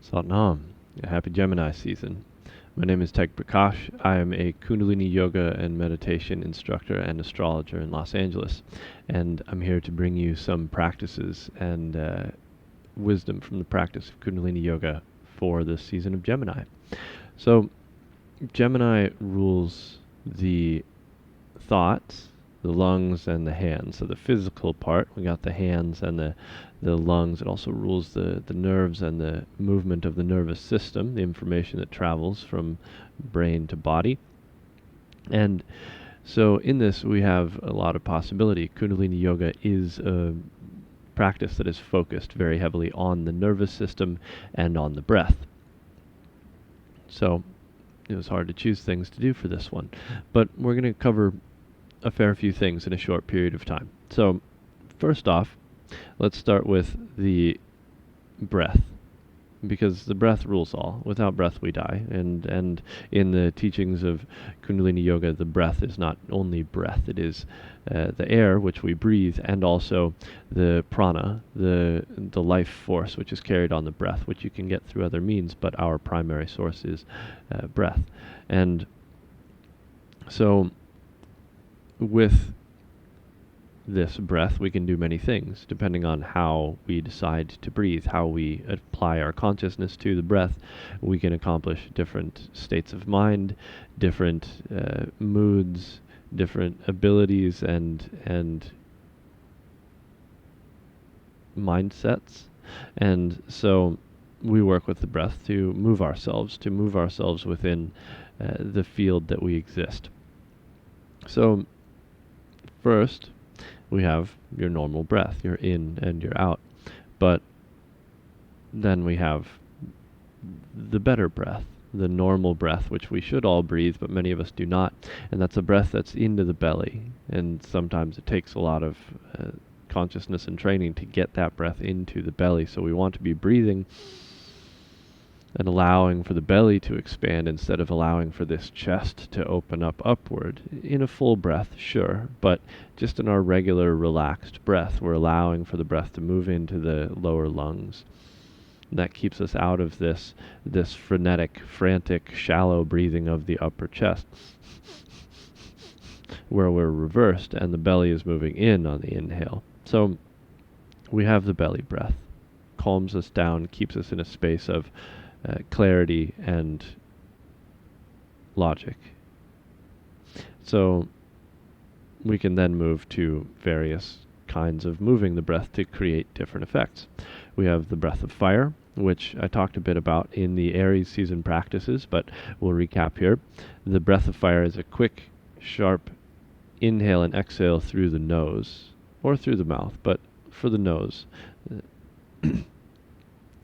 Satnam, a happy Gemini season. My name is Teg Prakash. I am a Kundalini yoga and meditation instructor and astrologer in Los Angeles. And I'm here to bring you some practices and wisdom from the practice of Kundalini yoga for this season of Gemini. So, Gemini rules the thoughts, the lungs, and the hands. So the physical part, we got the hands and the lungs. It also rules the nerves and the movement of the nervous system, the information that travels from brain to body. And so in this, we have a lot of possibility. Kundalini yoga is a practice that is focused very heavily on the nervous system and on the breath. So it was hard to choose things to do for this one. But we're going to cover a fair few things in a short period of time. So, first off, let's start with the breath, because the breath rules all. Without breath, we die. And in the teachings of Kundalini Yoga, the breath is not only breath; it is the air which we breathe, and also the prana, the life force which is carried on the breath, which you can get through other means, but our primary source is breath. And so, with this breath, we can do many things, depending on how we decide to breathe, how we apply our consciousness to the breath. We can accomplish different states of mind, different moods, different abilities, and mindsets. And so we work with the breath to move ourselves within the field that we exist. So first, we have your normal breath, your in and your out. But then we have the better breath, the normal breath, which we should all breathe, but many of us do not. And that's a breath that's into the belly. And sometimes it takes a lot of consciousness and training to get that breath into the belly. So we want to be breathing and allowing for the belly to expand instead of allowing for this chest to open up upward. In a full breath, sure, but just in our regular relaxed breath, we're allowing for the breath to move into the lower lungs. And that keeps us out of this frenetic, frantic, shallow breathing of the upper chest, where we're reversed and the belly is moving in on the inhale. So we have the belly breath, calms us down, keeps us in a space of clarity and logic. So we can then move to various kinds of moving the breath to create different effects. We have the breath of fire, which I talked a bit about in the Aries season practices, but we'll recap here. The breath of fire is a quick, sharp inhale and exhale through the nose, or through the mouth, but for the nose.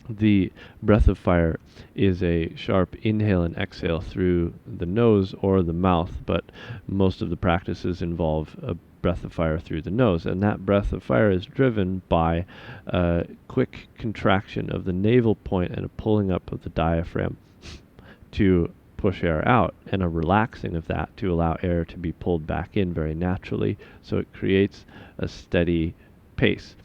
The breath of fire is a sharp inhale and exhale through the nose or the mouth, but most of the practices involve a breath of fire through the nose, and that breath of fire is driven by a quick contraction of the navel point and a pulling up of the diaphragm to push air out, and a relaxing of that to allow air to be pulled back in very naturally, so it creates a steady pace.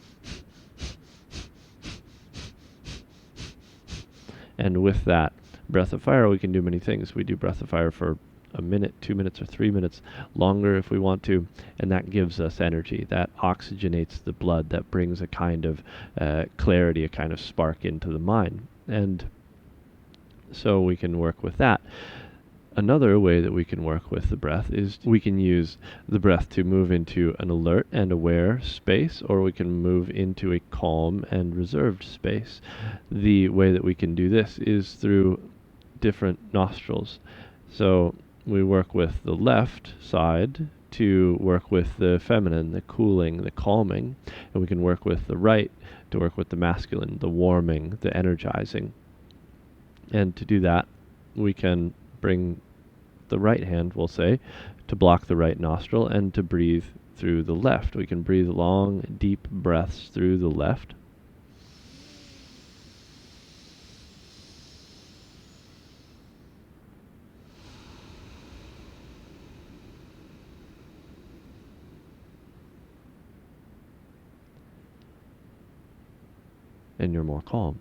And with that breath of fire, we can do many things. We do breath of fire for a minute, 2 minutes, or 3 minutes longer if we want to, and that gives us energy. That oxygenates the blood. That brings a kind of clarity, a kind of spark into the mind. And so we can work with that. Another way that we can work with the breath is we can use the breath to move into an alert and aware space, or we can move into a calm and reserved space. The way that we can do this is through different nostrils. So we work with the left side to work with the feminine, the cooling, the calming, and we can work with the right to work with the masculine, the warming, the energizing. And to do that, we can bring the right hand, we'll say, to block the right nostril and to breathe through the left. We can breathe long, deep breaths through the left. and you're more calm.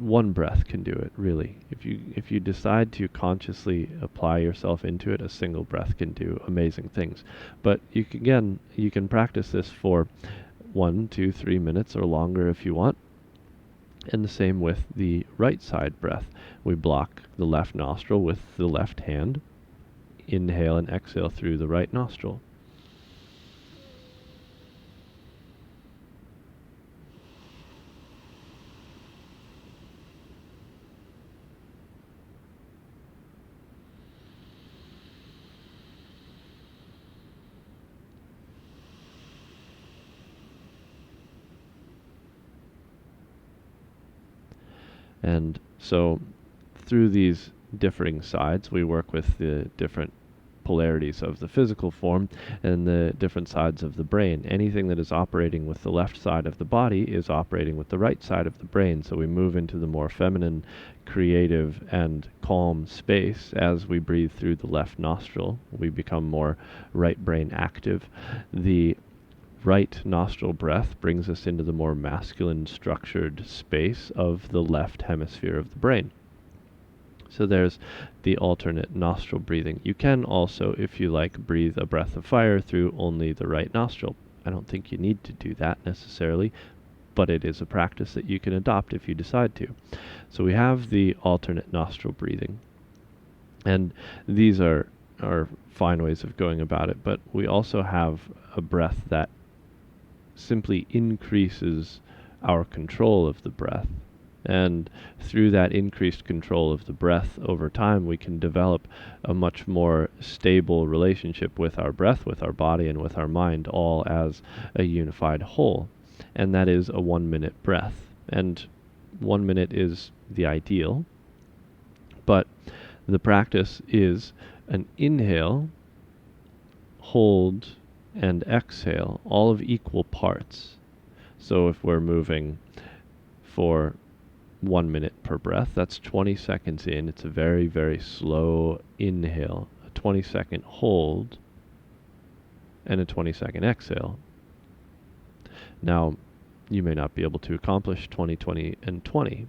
One breath can do it, really. If you decide to consciously apply yourself into it, a single breath can do amazing things. But you can practice this for 1, 2, 3 minutes or longer if you want. And the same with the right side breath. We block the left nostril with the left hand. Inhale and exhale through the right nostril. And so through these differing sides, we work with the different polarities of the physical form and the different sides of the brain. Anything that is operating with the left side of the body is operating with the right side of the brain. So we move into the more feminine, creative, and calm space as we breathe through the left nostril. We become more right brain active. The right nostril breath brings us into the more masculine structured space of the left hemisphere of the brain. So there's the alternate nostril breathing. You can also, if you like, breathe a breath of fire through only the right nostril. I don't think you need to do that necessarily, but it is a practice that you can adopt if you decide to. So we have the alternate nostril breathing. And these are fine ways of going about it, but we also have a breath that simply increases our control of the breath. And through that increased control of the breath over time, we can develop a much more stable relationship with our breath, with our body, and with our mind, all as a unified whole. And that is a 1-minute breath. And 1 minute is the ideal, but the practice is an inhale, hold, and exhale, all of equal parts. So if we're moving for 1 minute per breath, that's 20 seconds in. It's a very, very slow inhale, a 20-second hold, and a 20-second exhale. Now, you may not be able to accomplish 20, 20, and 20.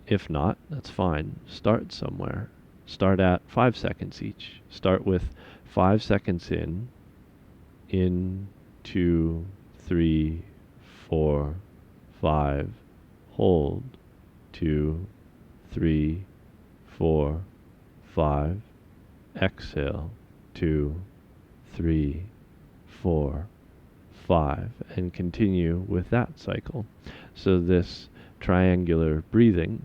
If not, that's fine. Start somewhere. Start at 5 seconds each. Start with 5 seconds in, 2, 3, 4, 5, hold, 2, 3, 4, 5, exhale, 2, 3, 4, 5, and continue with that cycle. So this triangular breathing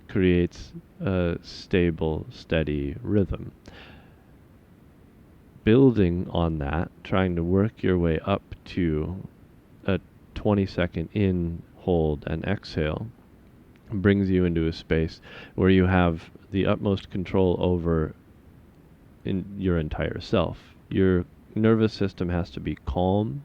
creates a stable, steady rhythm. Building on that, trying to work your way up to a 20-second in, hold, and exhale brings you into a space where you have the utmost control over your entire self. Your nervous system has to be calm,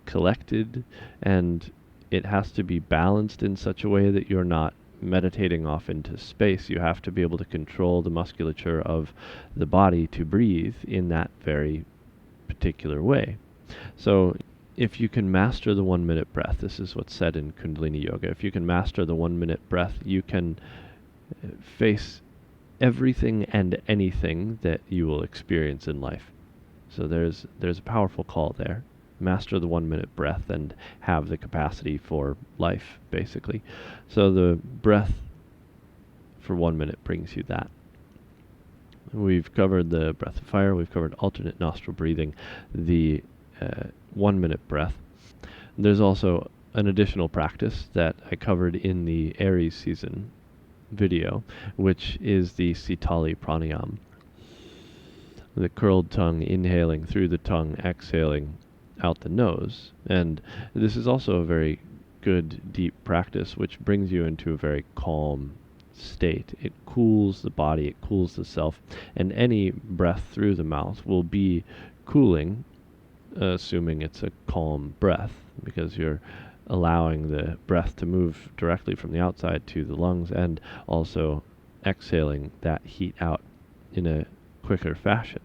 collected, and it has to be balanced in such a way that you're not meditating off into space. You have to be able to control the musculature of the body to breathe in that very particular way. So if you can master the 1 minute breath, this is what's said in Kundalini Yoga, if you can master the 1 minute breath, you can face everything and anything that you will experience in life. So there's a powerful call there. Master the 1 minute breath and have the capacity for life, basically. So the breath for 1 minute brings you that. We've covered the breath of fire, we've covered alternate nostril breathing, the 1 minute breath. There's also an additional practice that I covered in the Aries season video, which is the Sitali pranayama. The curled tongue, inhaling through the tongue, exhaling out the nose. And this is also a very good deep practice which brings you into a very calm state. It cools the body, it cools the self, and any breath through the mouth will be cooling, assuming it's a calm breath, because you're allowing the breath to move directly from the outside to the lungs and also exhaling that heat out in a quicker fashion.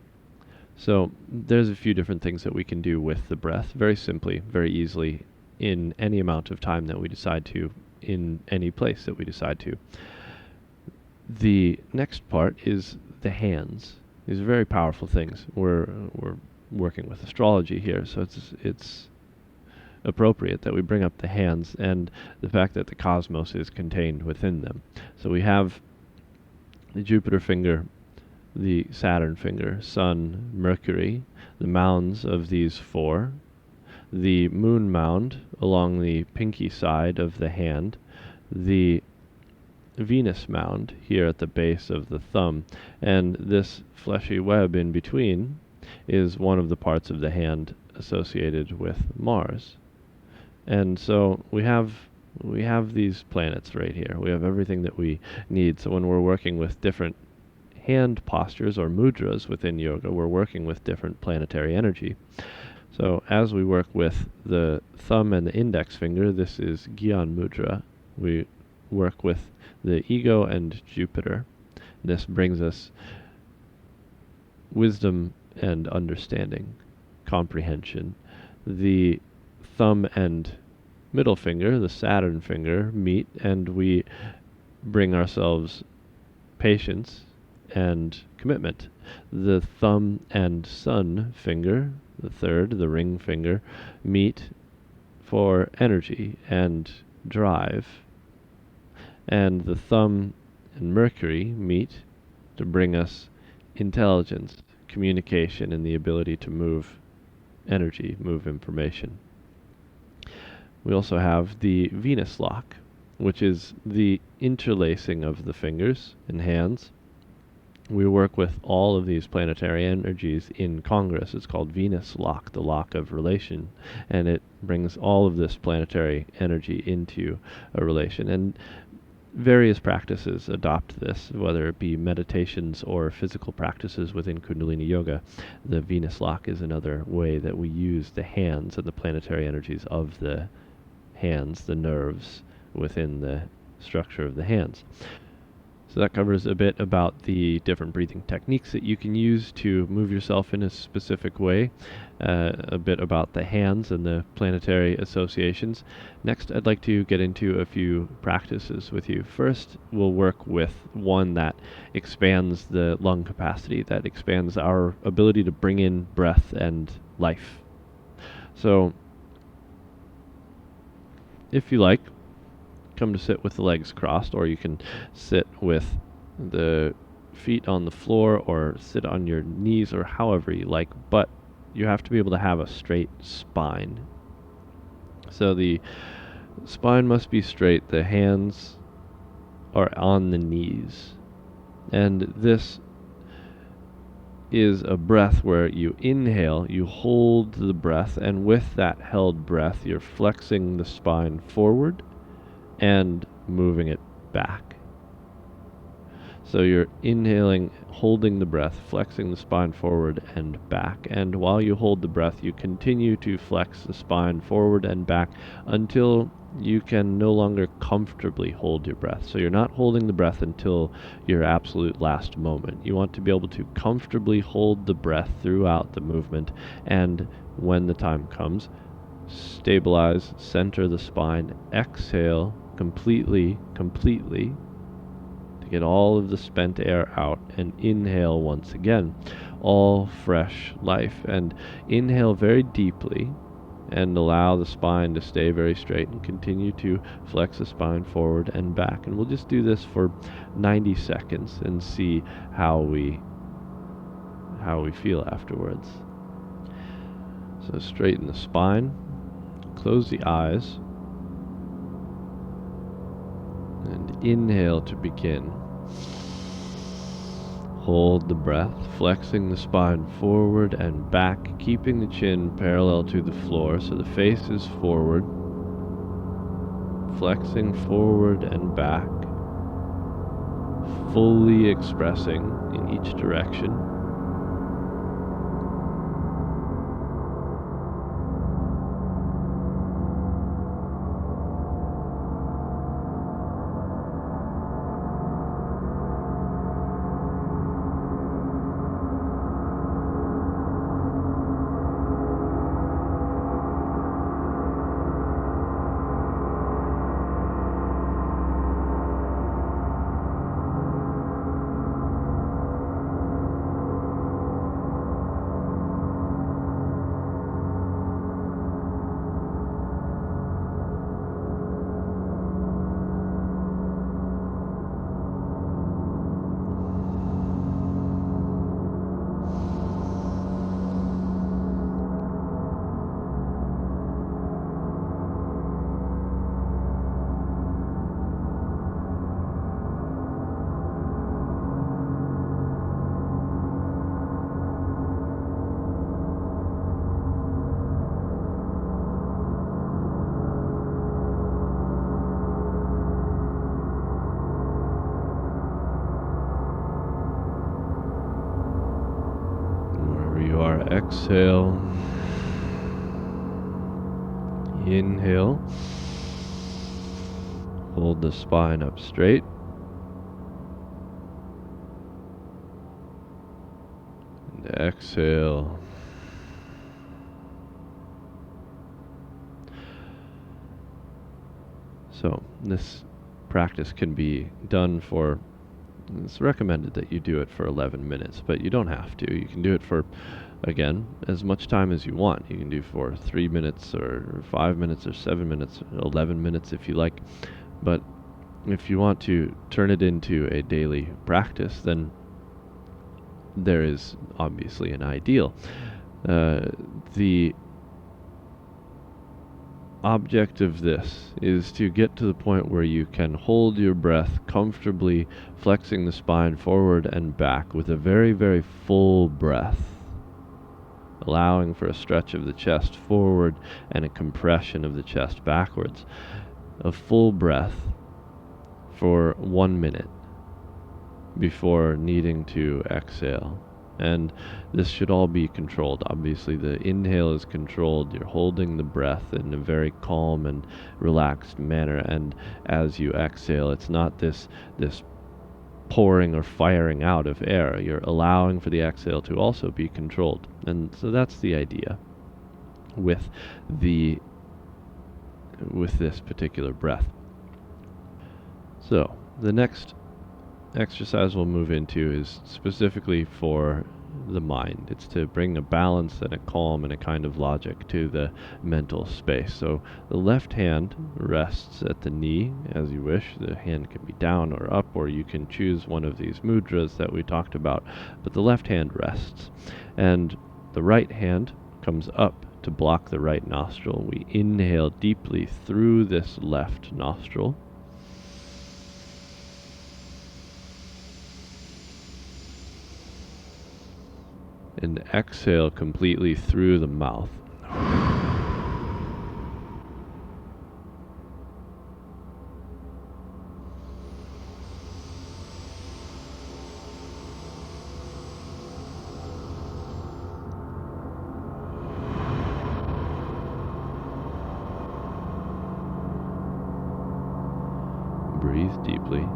So there's a few different things that we can do with the breath, very simply, very easily. in any amount of time that we decide to, in any place that we decide to. The next part is the hands. These are very powerful things. We're working with astrology here, so it's appropriate that we bring up the hands and the fact that the cosmos is contained within them. So we have the Jupiter finger, the Saturn finger, Sun, Mercury, the mounds of these four, the moon mound along the pinky side of the hand, the Venus mound here at the base of the thumb, and this fleshy web in between is one of the parts of the hand associated with Mars. And so we have these planets right here. We have everything that we need. So when we're working with different hand postures or mudras within yoga, we're working with different planetary energy. So as we work with the thumb and the index finger, this is Gyan Mudra. We work with the ego and Jupiter. This brings us wisdom and understanding, comprehension. The thumb and middle finger, the Saturn finger, meet, and we bring ourselves patience and commitment. The thumb and sun finger, the third, the ring finger, meet for energy and drive. And the thumb and Mercury meet to bring us intelligence, communication, and the ability to move energy, move information. We also have the Venus lock, which is the interlacing of the fingers and hands. We work with all of these planetary energies in Congress. It's called Venus lock, the lock of relation, and it brings all of this planetary energy into a relation. And various practices adopt this, whether it be meditations or physical practices within Kundalini Yoga. The Venus lock is another way that we use the hands and the planetary energies of the hands, the nerves within the structure of the hands. So that covers a bit about the different breathing techniques that you can use to move yourself in a specific way, a bit about the hands and the planetary associations. Next, I'd like to get into a few practices with you. First, we'll work with one that expands the lung capacity, that expands our ability to bring in breath and life. So, if you like, come to sit with the legs crossed, or you can sit with the feet on the floor or sit on your knees, or however you like, but you have to be able to have a straight spine. So the spine must be straight, the hands are on the knees, and this is a breath where you inhale, you hold the breath, and with that held breath you're flexing the spine forward and moving it back. So you're inhaling, holding the breath, flexing the spine forward and back. And while you hold the breath, you continue to flex the spine forward and back until you can no longer comfortably hold your breath. So you're not holding the breath until your absolute last moment. You want to be able to comfortably hold the breath throughout the movement, and when the time comes, stabilize, center the spine, exhale completely, to get all of the spent air out, and inhale once again, all fresh life. And inhale very deeply and allow the spine to stay very straight, and continue to flex the spine forward and back. And we'll just do this for 90 seconds and see how we feel afterwards. So straighten the spine, close the eyes, and inhale to begin. Hold the breath, flexing the spine forward and back, keeping the chin parallel to the floor so the face is forward, flexing forward and back, fully expressing in each direction. exhale. Inhale. Hold the spine up straight. And exhale. So this practice can be done for, it's recommended that you do it for 11 minutes, but you don't have to. You can do it for, again, as much time as you want. You can do for 3 minutes or 5 minutes or 7 minutes, 11 minutes if you like. But if you want to turn it into a daily practice, then there is obviously an ideal. The object of this is to get to the point where you can hold your breath comfortably, flexing the spine forward and back with a very, very full breath, allowing for a stretch of the chest forward and a compression of the chest backwards. A full breath for 1 minute before needing to exhale. And this should all be controlled. Obviously, the inhale is controlled. You're holding the breath in a very calm and relaxed manner. And as you exhale, it's not this pouring or firing out of air. You're allowing for the exhale to also be controlled. And so that's the idea with this particular breath. So the next exercise we'll move into is specifically for the mind. It's to bring a balance and a calm and a kind of logic to the mental space. So the left hand rests at the knee as you wish. The hand can be down or up, or you can choose one of these mudras that we talked about. But the left hand rests. And the right hand comes up to block the right nostril. We inhale deeply through this left nostril. And exhale completely through the mouth. Breathe deeply.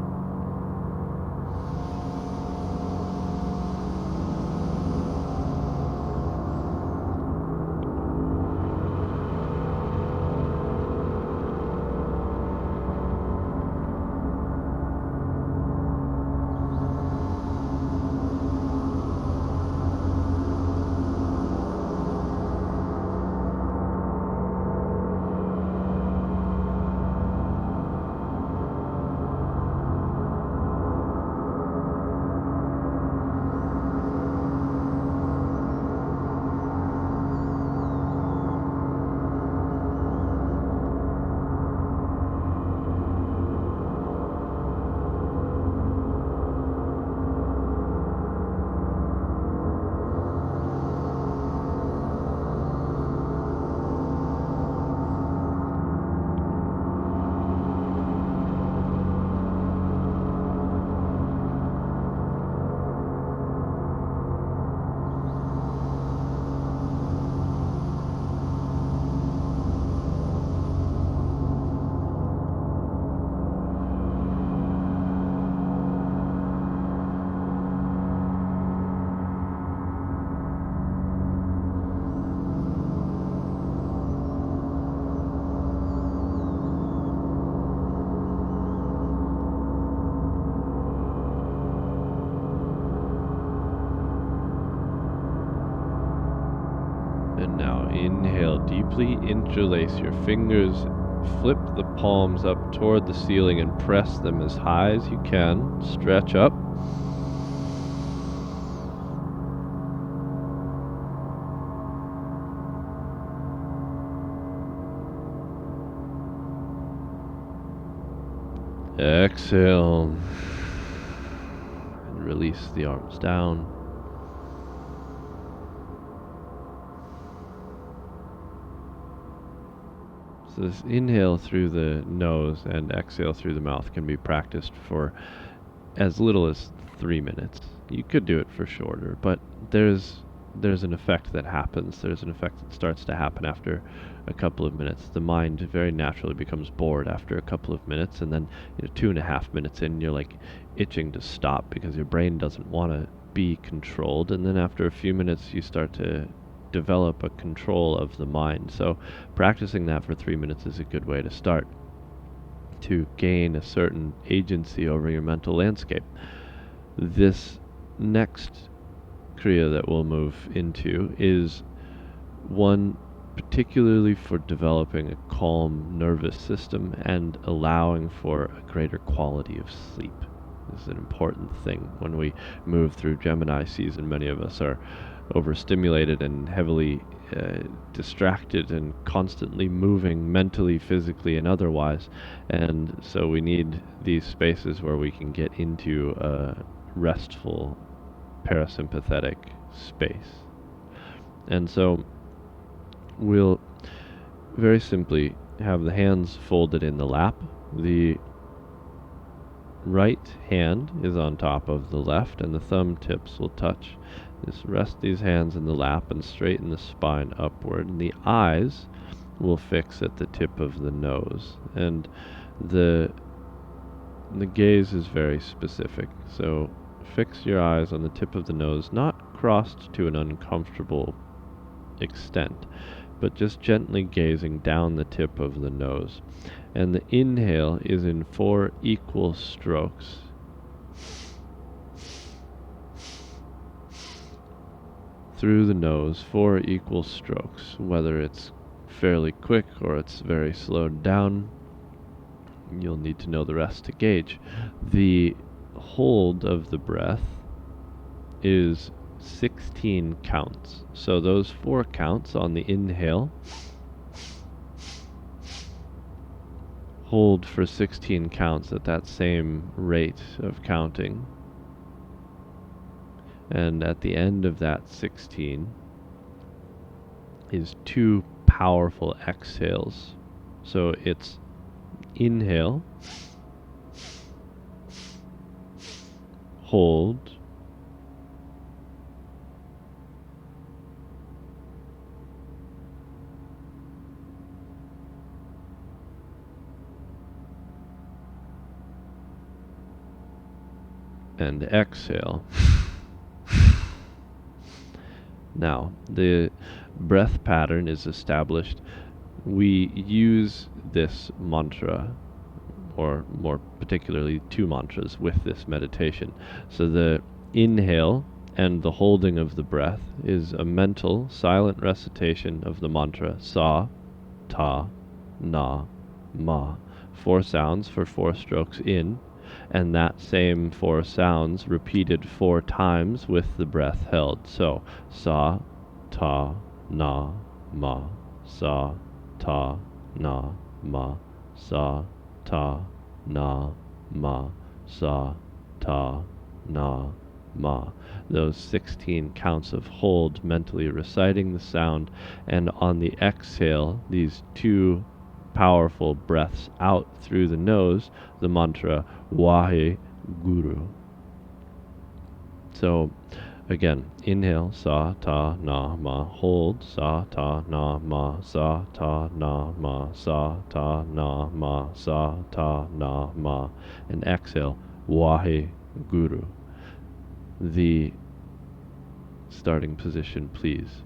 And now inhale deeply, interlace your fingers, flip the palms up toward the ceiling and press them as high as you can. Stretch up. Exhale. And release the arms down. So this inhale through the nose and exhale through the mouth can be practiced for as little as 3 minutes. You could do it for shorter, but there's there's an effect that happens. There's an effect that starts to happen after a couple of minutes. The mind very naturally becomes bored after a couple of minutes, and then 2.5 minutes in, you're like itching to stop because your brain doesn't want to be controlled. And then after a few minutes, you start to develop a control of the mind. So practicing that for 3 minutes is a good way to start, to gain a certain agency over your mental landscape. This next Kriya that we'll move into is one particularly for developing a calm nervous system and allowing for a greater quality of sleep. This is an important thing. When we move through Gemini season, many of us are overstimulated and heavily distracted and constantly moving mentally, physically, and otherwise. And so we need these spaces where we can get into a restful parasympathetic space. And so we'll very simply have the hands folded in the lap. The right hand is on top of the left, and the thumb tips will touch. Just rest these hands in the lap and straighten the spine upward. And the eyes will fix at the tip of the nose. And the gaze is very specific. So fix your eyes on the tip of the nose, not crossed to an uncomfortable extent, but just gently gazing down the tip of the nose. And the inhale is in 4 equal strokes. Through the nose, 4 equal strokes, whether it's fairly quick or it's very slowed down. You'll need to know the rest to gauge. The hold of the breath is 16 counts. So those 4 counts on the inhale, hold for 16 counts at that same rate of counting. And at the end of that 16 is 2 powerful exhales. So it's inhale, hold, and exhale. Now, the breath pattern is established. We use this mantra, or more particularly 2 mantras, with this meditation. So the inhale and the holding of the breath is a mental, silent recitation of the mantra Sa, Ta, Na, Ma. 4 sounds for 4 strokes in, and that same 4 sounds repeated 4 times with the breath held. So, Sa, Ta, Na, Ma, Sa, Ta, Na, Ma, Sa, Ta, Na, Ma, Sa, Ta, Na, Ma. Those 16 counts of hold, mentally reciting the sound, and on the exhale, these 2 powerful breaths out through the nose, the mantra Wahe Guru. So again, inhale Sa Ta Na Ma, hold Sa Ta Na Ma, Sa Ta Na Ma, Sa Ta Na Ma, Sa Ta Na Ma, and exhale Wahe Guru. The starting position, please.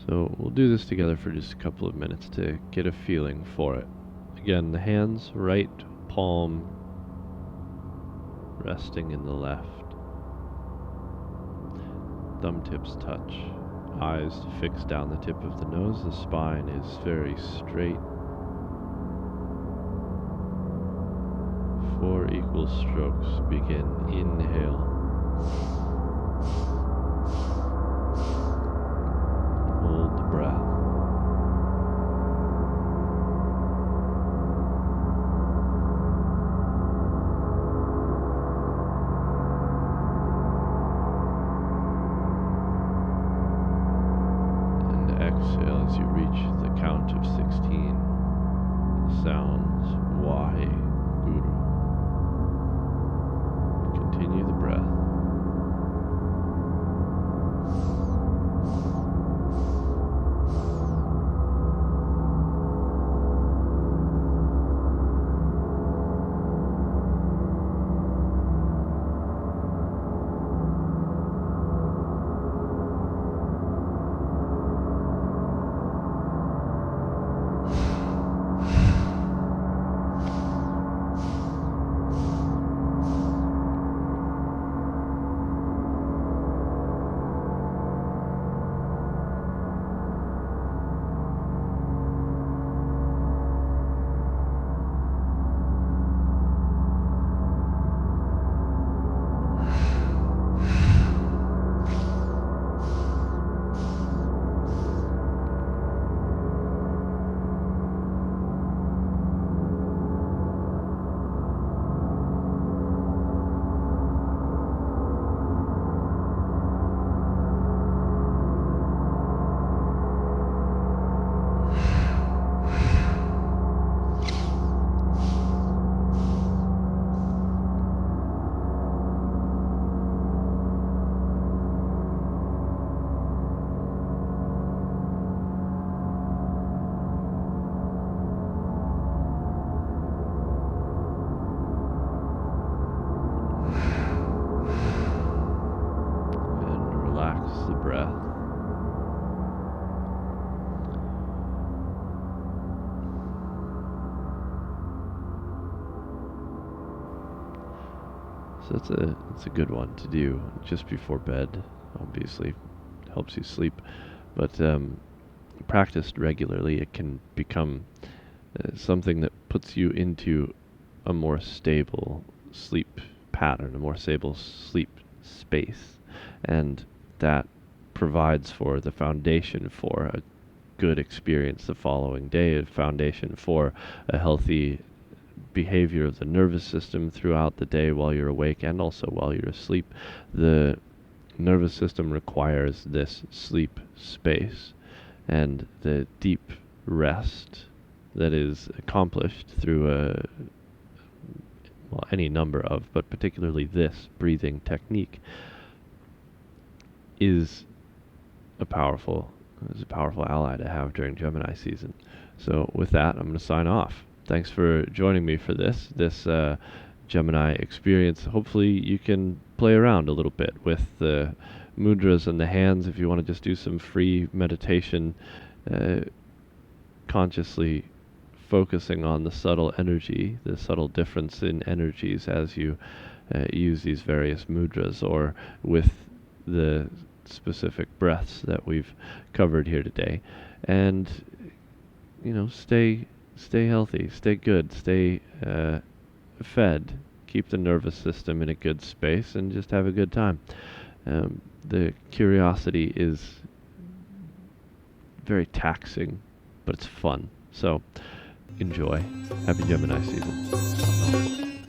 So we'll do this together for just a couple of minutes to get a feeling for it. Again, the hands, right palm resting in the left. Thumb tips touch. Eyes fixed down the tip of the nose. The spine is very straight. 4 equal strokes begin. Inhale. Hold the breath. And exhale as you reach the count of 16. Sounds Wahe Guru. Continue the breath. So that's a good one to do just before bed. Obviously, helps you sleep, but practiced regularly, it can become something that puts you into a more stable sleep pattern, a more stable sleep space, and that provides for the foundation for a good experience the following day, a foundation for a healthy behavior of the nervous system throughout the day while you're awake and also while you're asleep. The nervous system requires this sleep space, and the deep rest that is accomplished through any number of, but particularly this breathing technique, is a powerful ally to have during Gemini season. So with that, I'm going to sign off. Thanks for joining me for this Gemini experience. Hopefully you can play around a little bit with the mudras and the hands if you want to just do some free meditation, consciously focusing on the subtle energy, the subtle difference in energies as you use these various mudras, or with the specific breaths that we've covered here today. And stay healthy, stay good, stay fed, keep the nervous system in a good space, and just have a good time. The curiosity is very taxing, but it's fun. So enjoy. Happy Gemini season.